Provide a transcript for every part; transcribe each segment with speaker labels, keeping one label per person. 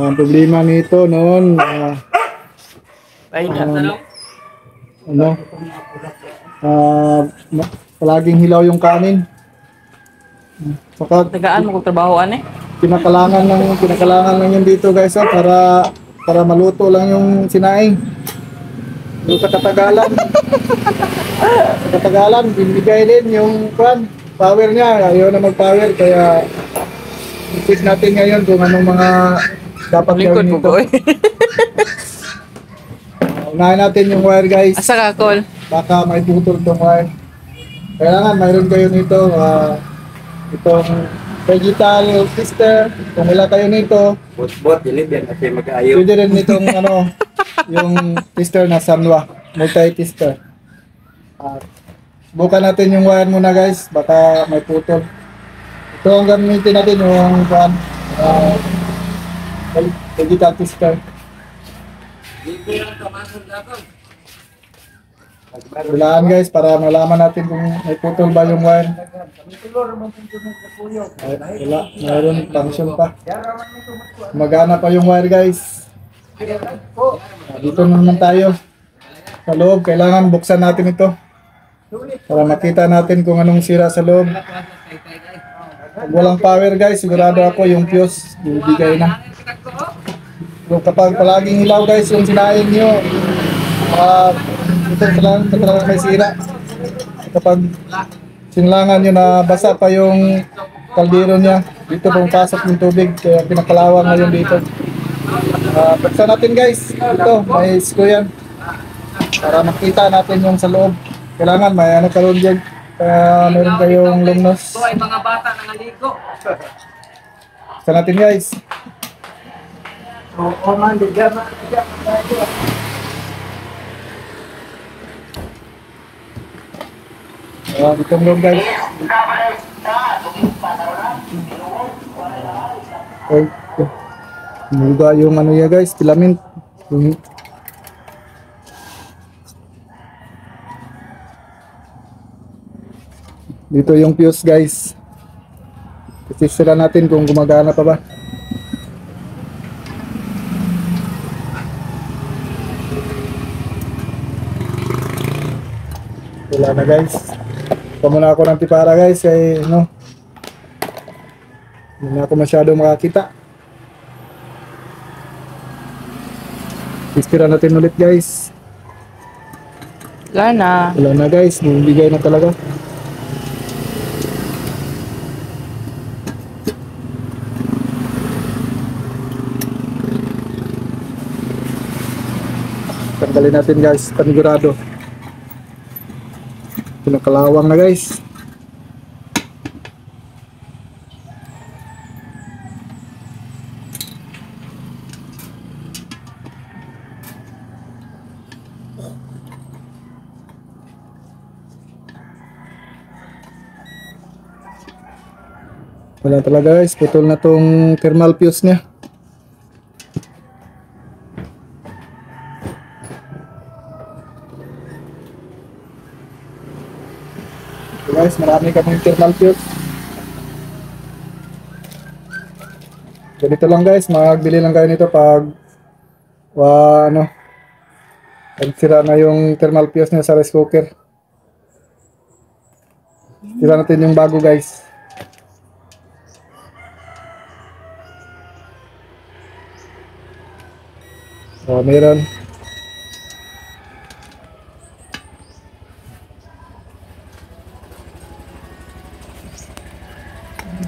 Speaker 1: Ang problema nito noon,
Speaker 2: Ay na.
Speaker 1: ano, palaging hilaw yung kanin. Saka
Speaker 2: Tagaan mo kung trabahoan eh.
Speaker 1: kinakalangan lang yun dito guys, para maluto lang yung sinaing. Yung sa katagalan, binibigay din yung power niya. Ayaw na mag-power, kaya itis natin ngayon kung anong mga dapat
Speaker 2: Lingkod
Speaker 1: gawin
Speaker 2: mo
Speaker 1: nito.
Speaker 2: boy.
Speaker 1: Unahin natin yung wire guys.
Speaker 2: Asa ka, Col?
Speaker 1: Baka may putol tong wire. Kailangan mayroon kayo nito, itong digital tester. Kung wala kayo nito,
Speaker 3: Bot, dilid yan kasi mag-aayo.
Speaker 1: pwede rin nitong yung tester na Sanwa, multi-tester. Subukan natin yung wire muna guys, baka may putol. Ito ang gamitin natin yung digital tester. Hulaan guys para malaman natin kung may putol ba yung wire. Wala, mayroon function pa. Magana pa yung wire guys. Dito naman tayo. Sa loob, kailangan buksan natin ito para makita natin kung anong sira sa loob. Pag walang power guys, sigurado ako yung fuse bibigay na. So, kapag palaging ilaw guys yung sinain nyo, ito talagang may sira. Kapag sinlangan nyo na basa pa yung kaldero niya, dito pumapasok yung tubig, kaya pinakalawang ngayon dito. Buksan natin guys, ito may screw yan para makita natin yung sa loob. Kailangan may ano karoon dyan, kaya meron kayong lungnos.
Speaker 2: Ito ay mga bata na naligo.
Speaker 1: Buksan natin guys. Itong loob guys. Muga yung ano ya guys, filament. Dito yung fuse guys. Isisira natin kung gumagana pa ba. Wala na guys. Pamuna ako ng tipara guys, kaya hindi na ako masyado makakita. Ispira natin ulit guys.
Speaker 2: Wala
Speaker 1: na guys, bumibigay na talaga. Tanggalin natin guys, panigurado. Pinakalawang na guys. Wala talaga guys, putol na tong thermal fuse niya. So guys, marami kaming thermal fuse. Ganito lang guys, magbili lang kayo nito pag pag sira na yung thermal fuse niya sa rice cooker. Tira natin yung bago guys. So, meron.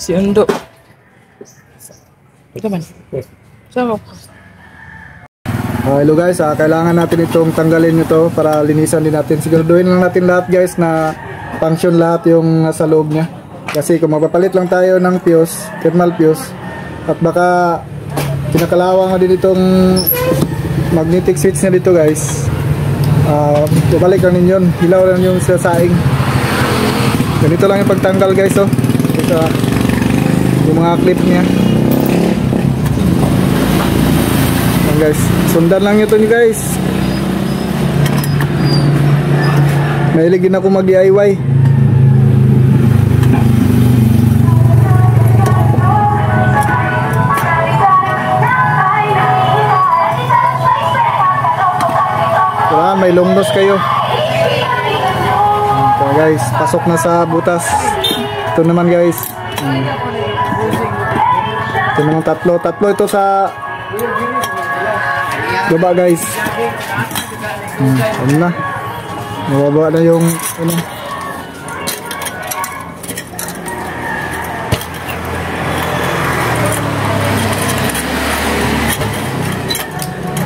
Speaker 2: Si Undo. Ito man. Sama.
Speaker 1: Hello guys, kailangan natin itong tanggalin ito para linisan din natin. Siguraduhin lang natin lahat guys na function lahat yung nasa loob niya. Kasi kung mapapalit lang tayo ng fuse, thermal fuse, at baka pinakalawang na din itong magnetic switch niya dito guys. Babalik lang ninyo, hilaw lang yung sasaing. Ganito lang yung pagtanggal guys, oh. Ito, yung mga clip niya. Ayan guys, sundan lang ito niyo guys. Mahilig din ako mag-DIY. Kailangan may long nose kayo. Ito guys, pasok na sa butas. Ito naman guys. Ito naman tatlo ito sa baba guys. Ano na? Mababa na yung ano.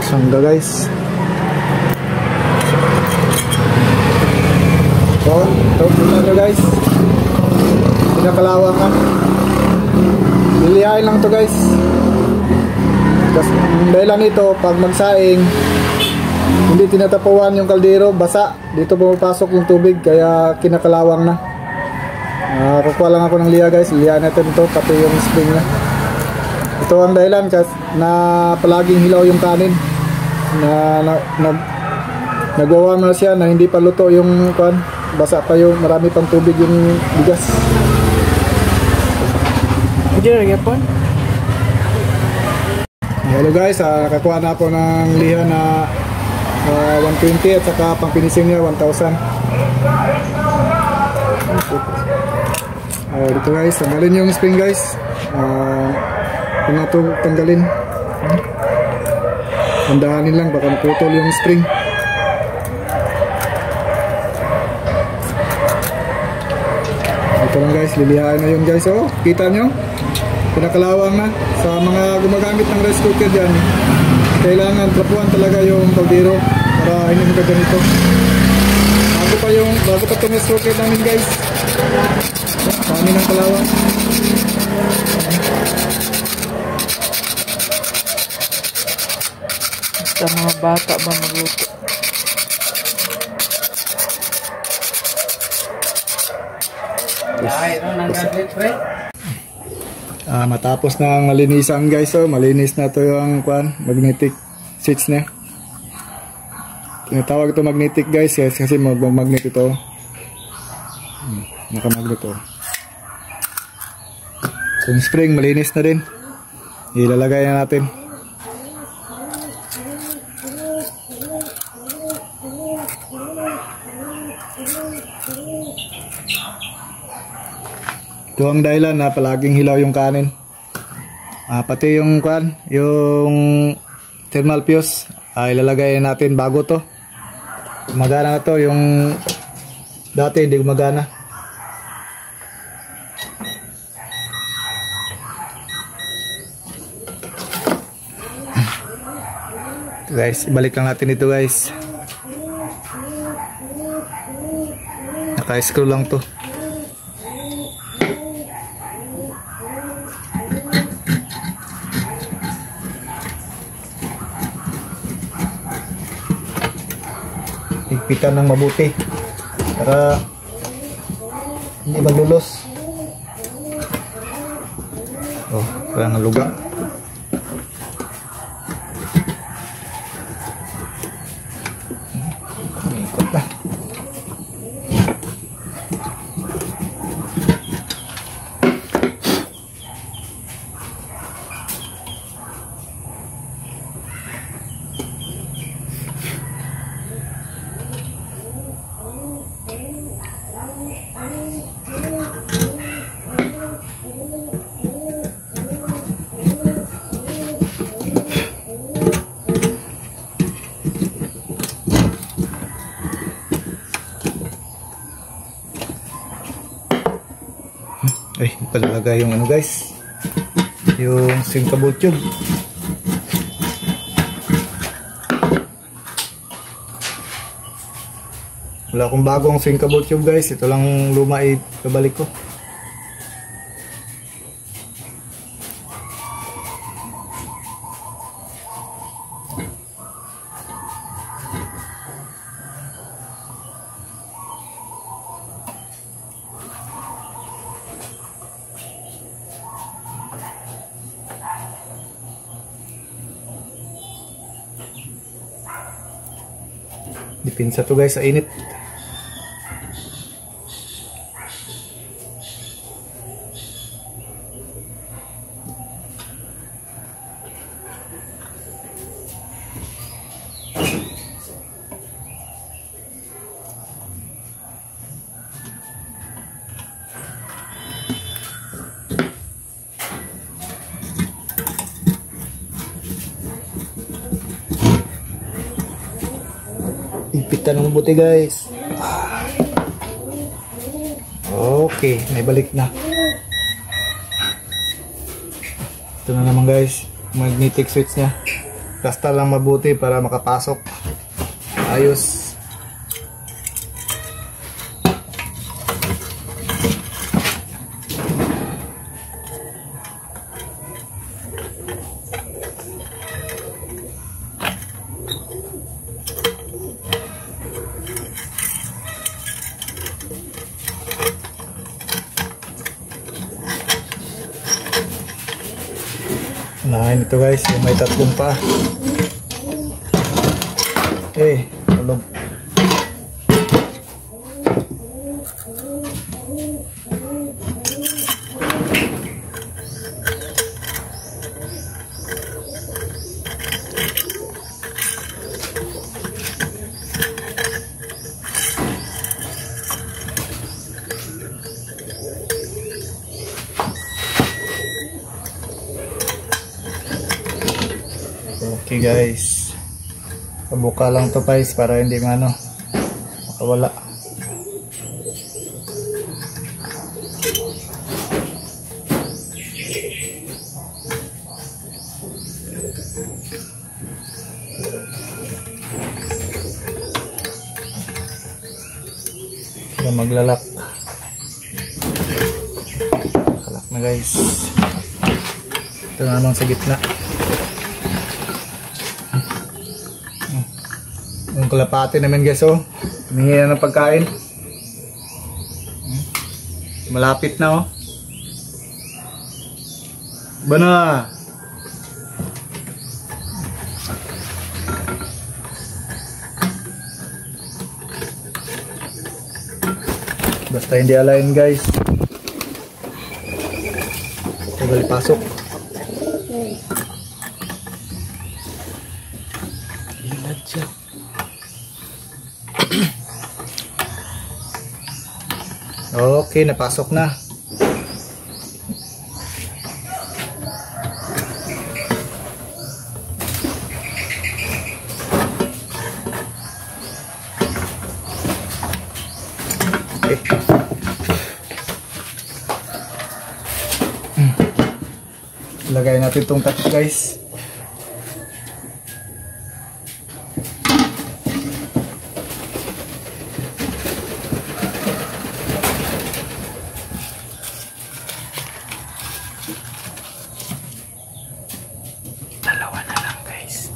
Speaker 1: Sangga guys. Ito guys. Pinakalawakan. Lilihain lang to guys. Dahil lang ito, pag magsaing, hindi tinatapuan yung kaldero, basa. Dito pumapasok yung tubig, kaya kinakalawang na. Kukuha lang ako ng liha guys. Liha natin ito, pati yung spring niya. Ito ang dahilan kasi na palaging hilaw yung kanin. Nagawa na siya na hindi pa luto yung kan, basa pa yung marami pang tubig yung bigas.
Speaker 2: Hindi na po.
Speaker 1: Hello guys, nakakuha na ako ng liha na 120 at saka pang finishing niya 1,000. Dito guys, tanggalin yung spring guys. Kung ito tanggalin, handahanin lang, baka maputol yung spring. Ito lang guys, lilihain na yun guys. Oh, kita nyo? Pinakalawang na. Sa mga gumagamit ng rice cooker dyan, kailangan trapuan talaga yung kaldero para hindi mo ganito. Bago pa itong rice cooker namin guys. Kami ng kalawang.
Speaker 2: Basta mga bata ba magluto?
Speaker 1: Matapos na ang malinisan guys, so malinis na to yung magnetic switch niya. Tinatawag ito magnetic guys kasi magnet ito. Nakamagnet ito. Yung spring malinis na rin. Ilalagay na natin. Ito ang dahilan na palaging hilaw yung kanin. Pati yung yung thermal fuse ilalagay natin bago to. Gumagana na to, yung dati hindi gumagana. Guys, ibalik lang natin ito guys. Naka-screw lang to. Higpitan ng mabuti para hindi maglulos. Oh, parang naluga. Ikot na. Palalagay yung ano guys, yung sinkable tube. Wala akong bagong sinkable tube guys, ito lang luma, ibabalik ko. Dipinsa to guys sa init. Higpitan ng mabuti guys. Okay, may balik na. Ito na naman guys, magnetic switch nya. Basta lang mabuti para makapasok. Ayos. Unahin ito guys, yung may tatlong pa. Tulog. Okay guys, pabuka lang to guys para hindi makawala. Maglalak. Kalak na guys. Ito naman sa gitna. Yung kalapati namin guys, humingi na ng pagkain. Malapit na Bana. Basta hindi alain guys. Tagal pasok. Ilad siya. Okay, napasok na. Okay. Lagay natin itong touch guys. Dalawa na lang guys.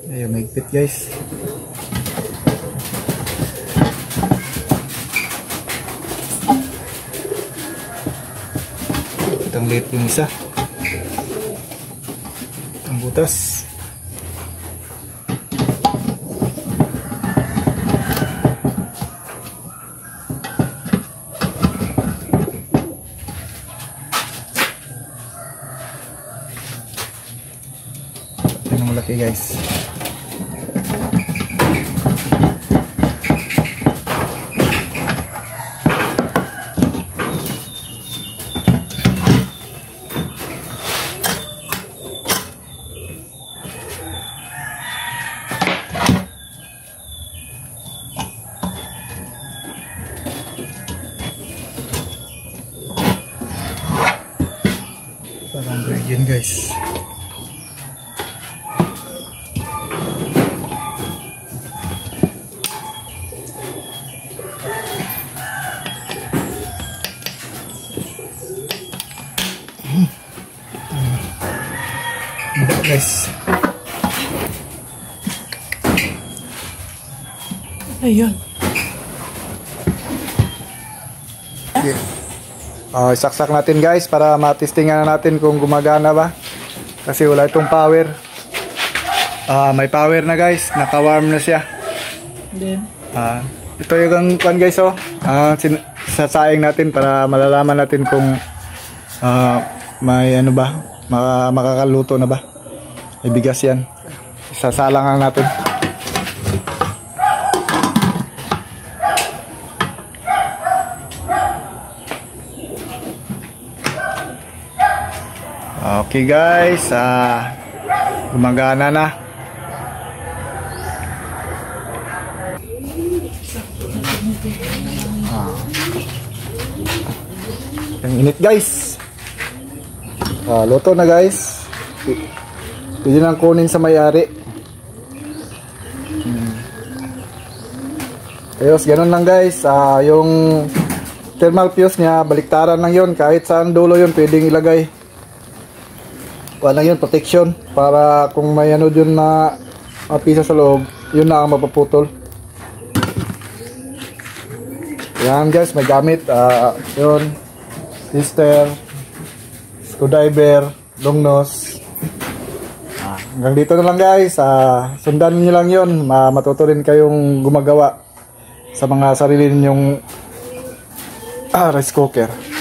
Speaker 1: Ayun, mahigpit guys. Itang liit yung isa. Ang butas. Ito yung malaki guys. Parang virgin guys. Guys.
Speaker 2: Ayun.
Speaker 1: Okay. Isaksak natin guys para matestingan na natin kung gumagana ba. Kasi wala itong power. May power na guys. Naka-warm na siya.
Speaker 2: Then,
Speaker 1: Ito yung kwan guys sasaing natin para malalaman natin kung may ano ba, makakaluto na ba. May bigas yan. Sasalangan natin. Okay guys, gumagana na. Ang init guys. Luto na guys. Pwede nang kunin sa may-ari. Ayos, ganun lang guys. Yung thermal fuse niya, baliktaran lang yun. Kahit saan dulo yun, pwedeng ilagay. Wala yun, protection. Para kung may ano dyan na pisa sa loob, yun na ang mapaputol. Yan guys, may gamit. Yun, tester, screwdriver, long nose. Hanggang dito na lang guys. Sundan niyo lang yun. Matuto rin kayong gumagawa sa mga sarili ninyong rice cooker.